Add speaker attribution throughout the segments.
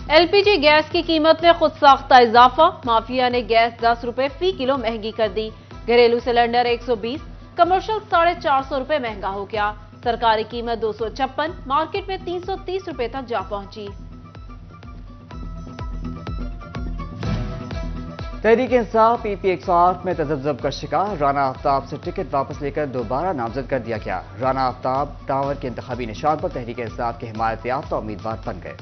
Speaker 1: LPG gas की कीमत में खुद साख्ता इजाफा, माफिया ने गैस 10 रुपए फी किलो महंगी कर दी। घरेलू सिलेंडर 120, कमर्शियल 450 रुपए महंगा हो गया। सरकारी कीमत 256, मार्केट में 330 रुपए तक जा पहुंची।
Speaker 2: तहरीक इंसाफ PP 108 में तजब्जब का शिकार, राना आफ्ताब से टिकट वापस लेकर दोबारा नामजद कर दिया गया। राना आफ्ताब टावर के इंतखाबी निशान पर तहरीक इंसाफ के हिमायत याफ्ता उम्मीदवार बन गए।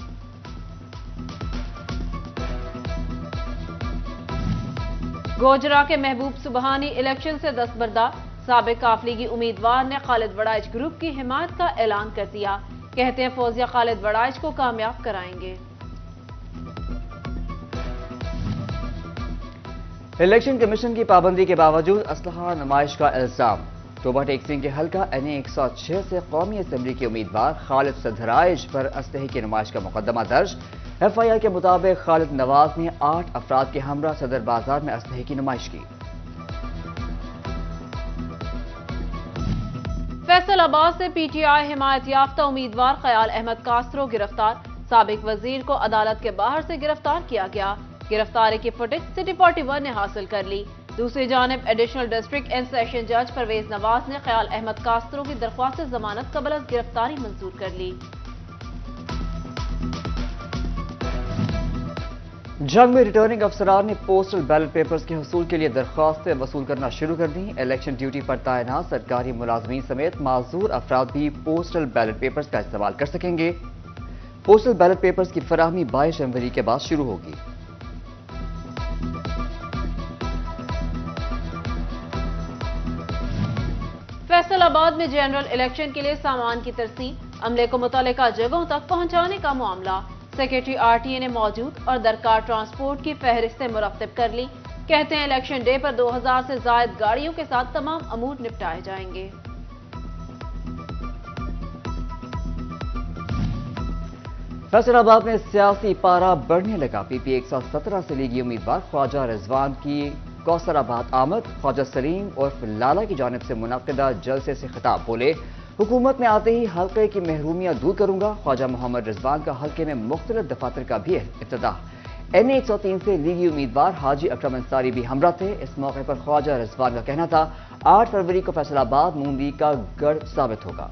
Speaker 1: गोजरा के महबूब सुबहानी इलेक्शन से दस्तबरदार, साबिक काफलीगी उम्मीदवार ने खालिद वड़ाइच ग्रुप की हिमायत का ऐलान कर दिया। कहते हैं फौजिया खालिद वड़ाइच को कामयाब कराएंगे।
Speaker 2: इलेक्शन कमीशन की पाबंदी के बावजूद असलहा नुमाइश का इल्जाम। टोबा टेक सिंह के हल्का NA 106 से कौमी असम्बली के उम्मीदवार खालिद सदराइज पर असलहे की नुमाइश का मुकदमा दर्ज। FIR के मुताबिक खालिद नवाज ने 8 अफराद के हमरा सदर बाजार में असलहे की नुमाइश की।
Speaker 1: फैसलाबाद से PTI हिमायत याफ्ता उम्मीदवार खयाल अहमद कास्त्रो गिरफ्तार, साबिक वजीर को अदालत के बाहर से गिरफ्तार किया गया। गिरफ्तारी की फुटेज सिटी 41 ने हासिल कर ली। दूसरी जानिब एडिशनल डिस्ट्रिक्ट एंड सेशन जज परवेज नवाज ने खयाल अहमद कास्त्रो की दरख्वास्त जमानत कबल अज गिरफ्तारी मंजूर कर ली।
Speaker 2: जंग में रिटर्निंग अफसरान ने पोस्टल बैलेट पेपर्स के हसूल के लिए दरख्वास्तें वसूल करना शुरू कर दी। इलेक्शन ड्यूटी पर तैनात सरकारी मुलाजमीन समेत माजूर अफराद भी पोस्टल बैलेट पेपर्स का इस्तेमाल कर सकेंगे। पोस्टल बैलेट पेपर्स की फराहमी 22 जनवरी के बाद शुरू होगी।
Speaker 1: फैसलाबाद में जनरल इलेक्शन के लिए सामान की तरसीब, अमले को मुतल्लिका जगहों तक पहुंचाने का मामला। सेक्रेटरी RTA ने मौजूद और दरकार ट्रांसपोर्ट की फहरिस्तें मुरत्तिब कर ली। कहते हैं इलेक्शन डे पर 2000 से जायद गाड़ियों के साथ तमाम अमूर निपटाए जाएंगे।
Speaker 2: फैसलाबाद में सियासी पारा बढ़ने लगा। PP 117 से लीगी उम्मीदवार ख्वाजा रिजवान की कौसराबाद आमद। ख्वाजा सलीम और लाला की जानिब से मुनक्किदा जलसे से खिताब बोले, हुकूमत में आते ही हल्के की महरूमियां दूर करूंगा। ख्वाजा मोहम्मद रिजवान का हल्के में मुख्तलिफ दफातर का भी इफ्तिताह। NA 103 से लीगी उम्मीदवार हाजी अकरम अंसारी भी हमरा थे। इस मौके पर ख्वाजा रिजवान का कहना था 8 फरवरी को फैसलाबाद नून लीग का गढ़ साबित होगा।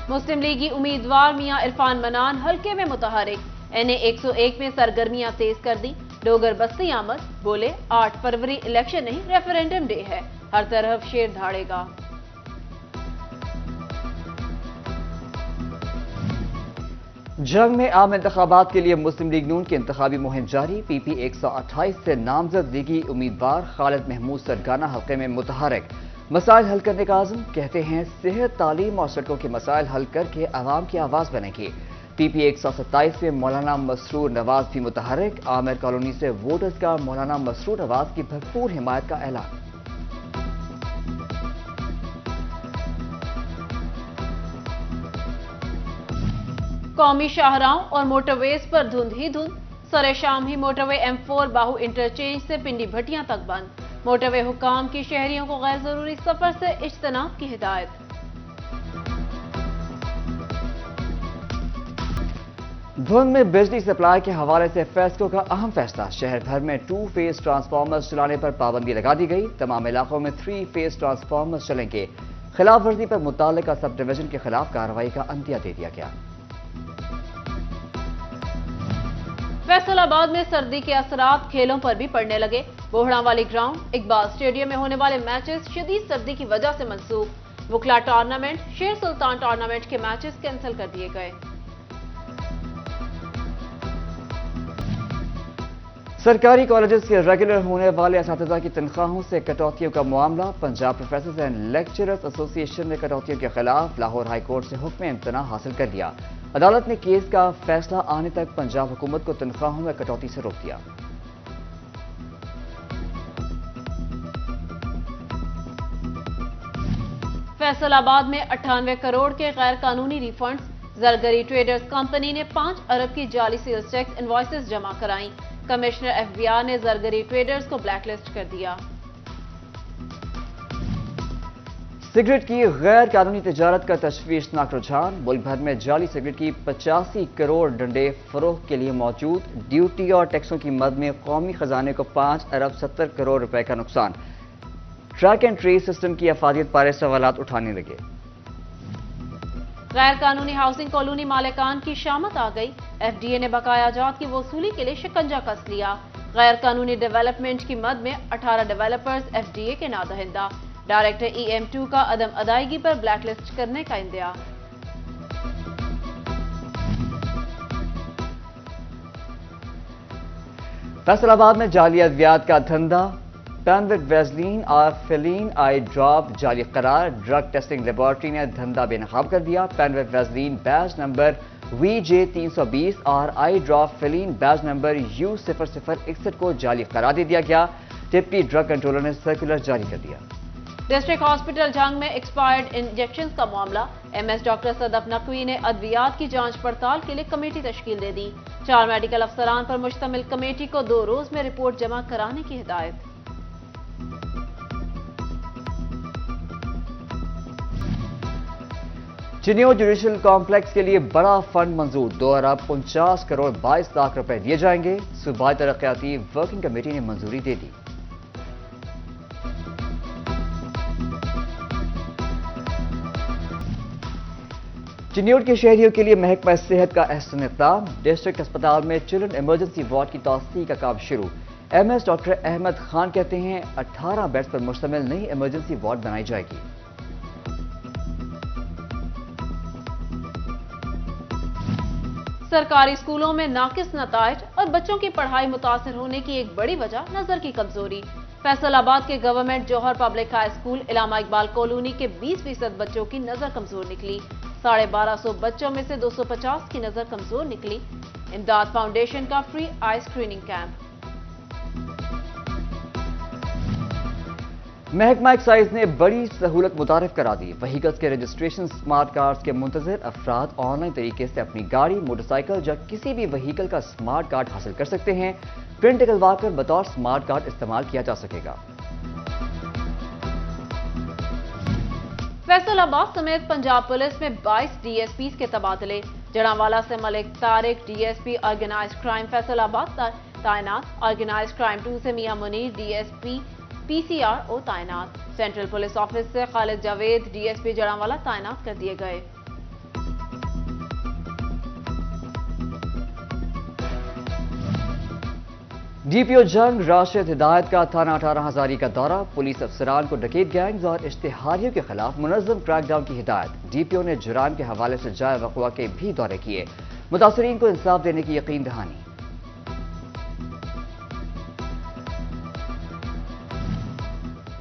Speaker 1: मुस्लिम लीगी उम्मीदवार मियां इरफान मनान हल्के में मुतहरिक। NA 101 में सरगर्मियां तेज कर दी। डोगर बस्ती आमद, बोले 8 फरवरी इलेक्शन नहीं रेफरेंडम डे है, हर तरफ शेर धाड़ेगा।
Speaker 2: जंग में आम इंतखाबात के लिए मुस्लिम लीग नून की इंतखाबी मुहिम जारी। PP 128 से नामजद लीगी उम्मीदवार खालिद महमूद सरगाना हल्के में मुतहरिक। मसाइल हल करने का आज़म, कहते हैं सेहत, तालीम और सड़कों के मसाइल हल करके आवाम की आवाज बनेगी। PP 127 से मौलाना मसरूर नवाज भी मुतहरिक। आमिर कॉलोनी से वोटर्स का मौलाना मसरूर नवाज की भरपूर हिमायत का ऐलान।
Speaker 1: कौमी शाहराहों और मोटरवेज पर धुंध ही धुंध। सरे शाम ही मोटरवे M4 बाहू इंटरचेंज से पिंडी भटियां तक बंद। मोटरवे हुकाम की शहरियों को गैर जरूरी सफर से इज्तनाब की हिदायत।
Speaker 2: धुंध में बिजली सप्लाई के हवाले से फेस्को का अहम फैसला। शहर भर में 2 फेज ट्रांसफार्मर्स चलाने पर पाबंदी लगा दी गई। तमाम इलाकों में 3 फेज ट्रांसफार्मर्स चलेंगे। खिलाफ वर्जी पर मुताल्लिका सब डिवीजन के खिलाफ कार्रवाई का अंदिया दे दिया गया।
Speaker 1: फैसलाबाद में सर्दी के असरात खेलों पर भी पड़ने लगे। बोहड़ावाली ग्राउंड, इकबाल स्टेडियम में होने वाले मैचेस शदीद सर्दी की वजह से मंसूख। वुकला टूर्नामेंट, शेर सुल्तान टूर्नामेंट के मैचेस कैंसिल कर दिए गए।
Speaker 2: सरकारी कॉलेजेस के रेगुलर होने वाले असातिज़ा की तनख्वाहों से कटौतियों का मामला। Punjab professors and lecturers association ने कटौतियों के खिलाफ लाहौर हाई कोर्ट से हुक्म इम्तना हासिल कर लिया। अदालत ने केस का फैसला आने तक पंजाब हुकूमत को तनख्वाहों में कटौती से रोक दिया।
Speaker 1: फैसलाबाद में 98 करोड़ के गैर कानूनी रिफंड्स। जरगरी ट्रेडर्स कंपनी ने 5 अरब की जाली सेल्स टैक्स इनवॉइसेस जमा कराई। कमिश्नर FBI ने जरगरी ट्रेडर्स को ब्लैकलिस्ट कर दिया।
Speaker 2: سگریٹ کی غیر قانونی تجارت کا تشویشناک رجحان، ملک بھر میں جعلی سگریٹ کی 85 کروڑ ڈنڈے فروخت کے لیے موجود، ڈیوٹی اور ٹیکسوں کی مد میں قومی خزانے کو 5 ارب 70 کروڑ روپے کا نقصان، ٹریک اینڈ ٹریس سسٹم کی افادیت بارے سوالات اٹھانے لگے۔
Speaker 1: غیر قانونی ہاؤسنگ کالونی مالکان کی شامت آ گئی، ایف ڈی اے نے بقایا جات کی وصولی کے لیے شکنجہ کس لیا، غیر قانونی ڈیولپمنٹ کی مد میں 18 ڈیولپرز ایف ڈی اے کے نادہندہ، ڈائریکٹر ای ایم 2 کا عدم ادائیگی پر بلیک لسٹ کرنے کا اندیا۔
Speaker 2: فیصل آباد میں جعلی ادویات کا دھندا، پینوک ویزلین اور فیلین آئی ڈراپ جعلی قرار، ڈرگ ٹیسٹنگ لیبارٹری نے دھندا بے نقاب کر دیا، پینوک ویزلین بیچ نمبر VJ320 اور I drop فیلین batch number U0061 کو جعلی قرار دے دیا گیا، ڈپٹی ڈرگ کنٹرولر نے سرکولر جاری کر دیا۔
Speaker 1: ڈسٹرکٹ ہاسپٹل جھنگ میں ایکسپائرڈ انجیکشنز کا معاملہ، ایم ایس ڈاکٹر صدف نقوی نے ادویات کی جانچ پڑتال کے لیے کمیٹی تشکیل دے دی، 4 میڈیکل افسران پر مشتمل کمیٹی کو 2 روز میں رپورٹ جمع کرانے کی ہدایت۔
Speaker 2: چنیو جوڈیشل کمپلیکس کے لیے بڑا فنڈ منظور، 2 ارب 49 کروڑ 22 لاکھ روپے دیے جائیں گے، صوبائی ترقیاتی ورکنگ کمیٹی نے منظوری دے دی۔ چنیوٹ کے شہریوں کے لیے محکمہ صحت کا احسن اقدام، ڈسٹرکٹ اسپتال میں چلڈرن ایمرجنسی وارڈ کی توسیع کا کام شروع، M S doctor Ahmed Khan کہتے ہیں 18 بیڈز پر مشتمل نئی ایمرجنسی وارڈ بنائی جائے گی۔
Speaker 1: سرکاری اسکولوں میں ناقص نتائج اور بچوں کی پڑھائی متاثر ہونے کی ایک بڑی وجہ نظر کی کمزوری، فیصل آباد کے گورنمنٹ جوہر پبلک ہائی اسکول علامہ اقبال کالونی کے 20% بچوں کی نظر کمزور نکلی، 1250 بچوں میں سے 250 کی نظر کمزور نکلی، امداد فاؤنڈیشن کا فری آئی اسکریننگ کیمپ۔
Speaker 2: محکمہ ایکسائز نے بڑی سہولت متعارف کرا دی، وہیکلز کے رجسٹریشن سمارٹ کارڈز کے منتظر افراد آن لائن طریقے سے اپنی گاڑی، موٹر سائیکل یا کسی بھی وہیکل کا سمارٹ کارڈ حاصل کر سکتے ہیں، پرنٹ نکلوا کر بطور سمارٹ کارڈ استعمال کیا جا سکے گا۔
Speaker 1: فیصل آباد سمیت پنجاب پولیس میں 22 ڈی ایس پیز کے تبادلے، جڑانوالا سے Malik Tariq D S P organized crime Faisalabad تعینات، آرگنائزڈ کرائم 2 سے Mian Munir D S P P C R O تعینات، سینٹرل پولیس آفس سے Khalid Javed D S P Jaranwala تعینات کر دیے گئے۔
Speaker 2: ڈی پی او جنگ راشد ہدایت کا تھانہ 18 ہزاری کا دورہ، پولیس افسران کو ڈکیت گینگز اور اشتہاریوں کے خلاف منظم کریک ڈاؤن کی ہدایت، ڈی پی او نے جرائم کے حوالے سے جائے وقوع کے بھی دورے کیے، متاثرین کو انصاف دینے کی یقین دہانی۔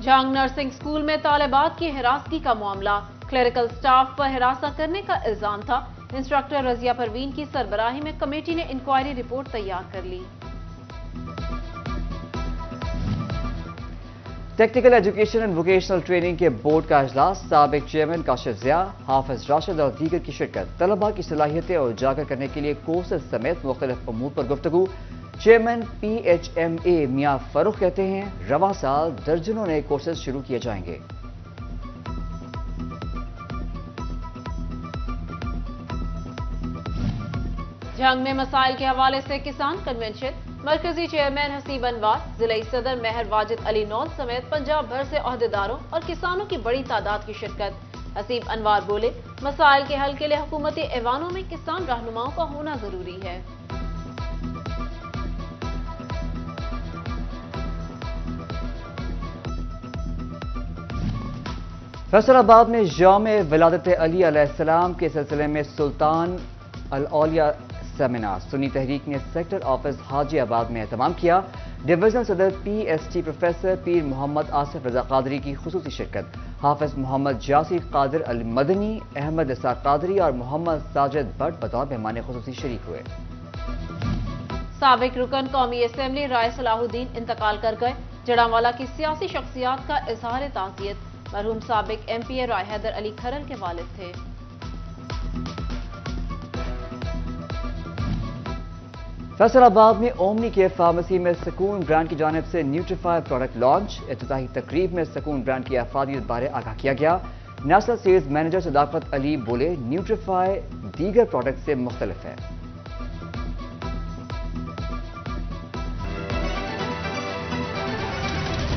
Speaker 1: جھنگ نرسنگ اسکول میں طالبات کی ہراسگی کا معاملہ، کلریکل سٹاف پر ہراساں کرنے کا الزام تھا، انسٹرکٹر رضیہ پروین کی سربراہی میں کمیٹی نے انکوائری رپورٹ تیار کر لی۔
Speaker 2: Technical education and vocational training کے بورڈ کا اجلاس، سابق چیئرمین کاشف ضیاء، حافظ راشد اور دیگر کی شرکت، طلباء کی صلاحیتیں اجاگر کرنے کے لیے کورسز سمیت مختلف امور پر گفتگو، چیئرمین پی ایچ ایم اے میاں فاروق کہتے ہیں رواں سال درجنوں نئے کورسز شروع کیے جائیں گے۔
Speaker 1: جھنگ میں مسائل کے حوالے سے کسان کنونشن، مرکزی چیئرمین حسیب انوار، ضلعی صدر مہر واجد علی نول سمیت پنجاب بھر سے عہدیداروں اور کسانوں کی بڑی تعداد کی شرکت۔ حسیب انوار بولے، مسائل کے حل کے لیے حکومتی ایوانوں میں کسان رہنماؤں کا ہونا ضروری ہے۔
Speaker 2: فیصل آباد میں یوم ولادت علی علیہ السلام کے سلسلے میں سلطان الاولیاء سیمینار، سنی تحریک نے سیکٹر آفس حاجی آباد میں اہتمام کیا، ڈویژنل صدر پی ایس ٹی پروفیسر پیر محمد آصف رضا قادری کی خصوصی شرکت، حافظ محمد جاسی قادر المدنی، احمد اسحاق قادری اور محمد ساجد بٹ بطور مہمان خصوصی شریک ہوئے۔
Speaker 1: سابق رکن قومی اسمبلی رائے صلاح الدین انتقال کر گئے، جڑانوالا کی سیاسی شخصیات کا اظہار تعزیت، مرحوم سابق ایم پی اے رائے حیدر علی کھرل کے والد تھے۔
Speaker 2: فیصل آباد میں اومنی کے فارمیسی میں سکون برانڈ کی جانب سے نیوٹریفائی پروڈکٹ لانچ، افتتاحی تقریب میں سکون برانڈ کی افادیت بارے آگاہ کیا گیا، نیشنل سیلز مینیجر صداقت علی بولے نیوٹریفائی دیگر پروڈکٹ سے مختلف ہے۔